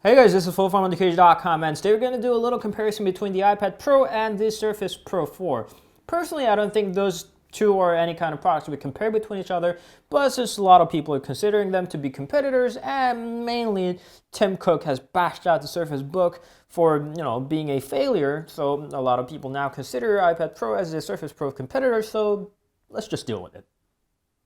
Hey guys, this is FullFarmOnTheCage.com, and today we're going to do a little comparison between the iPad Pro and the Surface Pro 4. Personally, I don't think those two are any kind of products to be compared between each other, but since a lot of people are considering them to be competitors, and mainly Tim Cook has bashed out the Surface Book for, being a failure, so a lot of people now consider iPad Pro as a Surface Pro competitor, so let's just deal with it.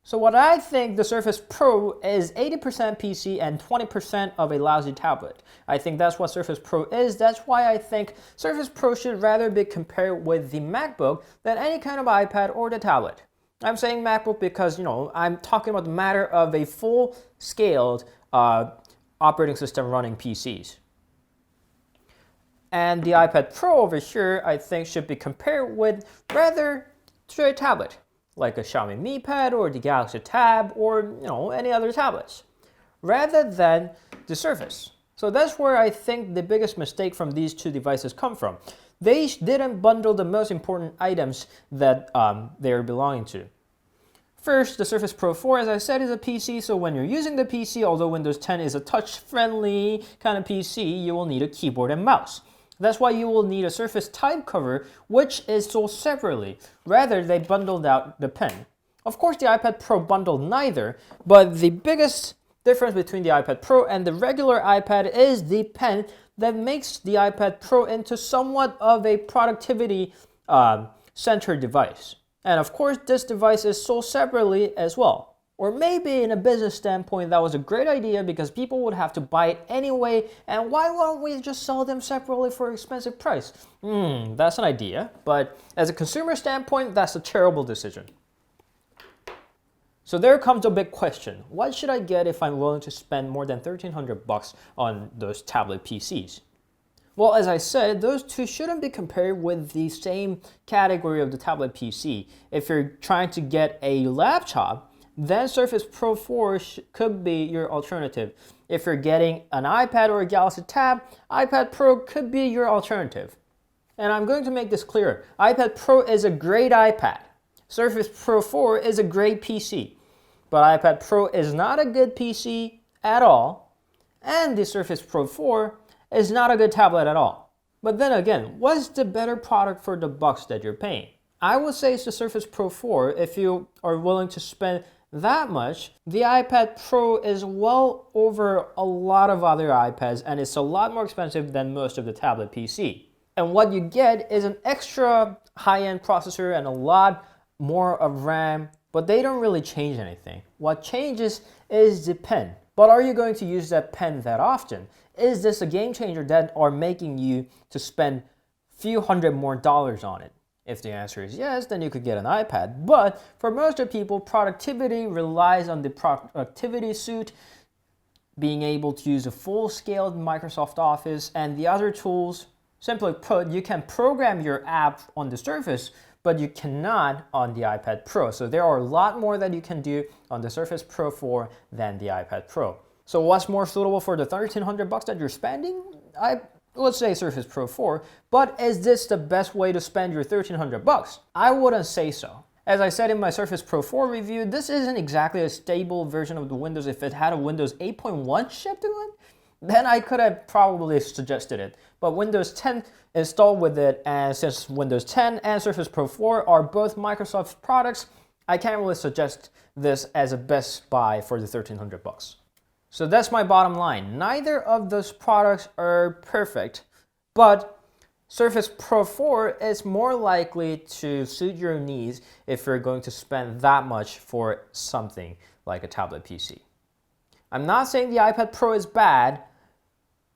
So what I think the Surface Pro is 80% PC and 20% of a lousy tablet. I think that's what Surface Pro is. That's why I think Surface Pro should rather be compared with the MacBook than any kind of iPad or the tablet. I'm saying MacBook because, I'm talking about the matter of a full-scaled operating system running PCs. And the iPad Pro over here, I think, should be compared with rather to a tablet, like a Xiaomi Mi Pad or the Galaxy Tab or any other tablets, rather than the Surface. So that's where I think the biggest mistake from these two devices come from. They didn't bundle the most important items that they are belonging to. First, the Surface Pro 4, as I said, is a PC, so when you're using the PC, although Windows 10 is a touch-friendly kind of PC, you will need a keyboard and mouse. That's why you will need a Surface type cover, which is sold separately. Rather, they bundled out the pen. Of course, the iPad Pro bundled neither, but the biggest difference between the iPad Pro and the regular iPad is the pen that makes the iPad Pro into somewhat of a productivity centered device. And of course, this device is sold separately as well. Or maybe in a business standpoint, that was a great idea because people would have to buy it anyway, and why won't we just sell them separately for an expensive price? That's an idea, but as a consumer standpoint, that's a terrible decision. So there comes a big question. What should I get if I'm willing to spend more than $1,300 on those tablet PCs? Well, as I said, those two shouldn't be compared with the same category of the tablet PC. If you're trying to get a laptop, then Surface Pro 4 could be your alternative. If you're getting an iPad or a Galaxy Tab, iPad Pro could be your alternative. And I'm going to make this clear. iPad Pro is a great iPad. Surface Pro 4 is a great PC. But iPad Pro is not a good PC at all. And the Surface Pro 4 is not a good tablet at all. But then again, what's the better product for the bucks that you're paying? I would say it's the Surface Pro 4 if you are willing to spend that much. The iPad Pro is well over a lot of other iPads and it's a lot more expensive than most of the tablet PC. And what you get is an extra high-end processor and a lot more of RAM, but they don't really change anything. What changes is the pen. But are you going to use that pen that often? Is this a game changer that are making you to spend few hundred more dollars on it? If the answer is yes, then you could get an iPad. But for most of people, productivity relies on the productivity suite, being able to use a full-scaled Microsoft Office and the other tools. Simply put, you can program your app on the Surface, but you cannot on the iPad Pro. So there are a lot more that you can do on the Surface Pro 4 than the iPad Pro. So what's more suitable for the $1,300 that you're spending? Let's say Surface Pro 4, but is this the best way to spend your $1,300? I wouldn't say so. As I said in my Surface Pro 4 review, this isn't exactly a stable version of the Windows. If it had a Windows 8.1 shipped to it, then I could have probably suggested it. But Windows 10 installed with it, and since Windows 10 and Surface Pro 4 are both Microsoft products, I can't really suggest this as a best buy for the $1,300. So that's my bottom line. Neither of those products are perfect, but Surface Pro 4 is more likely to suit your needs if you're going to spend that much for something like a tablet PC. I'm not saying the iPad Pro is bad.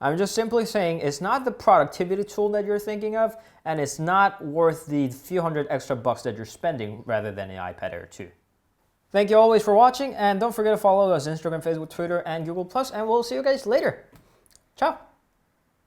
I'm just simply saying it's not the productivity tool that you're thinking of, and it's not worth the few hundred extra bucks that you're spending rather than an iPad Air 2. Thank you always for watching, and don't forget to follow us on Instagram, Facebook, Twitter, and Google+, and we'll see you guys later. Ciao!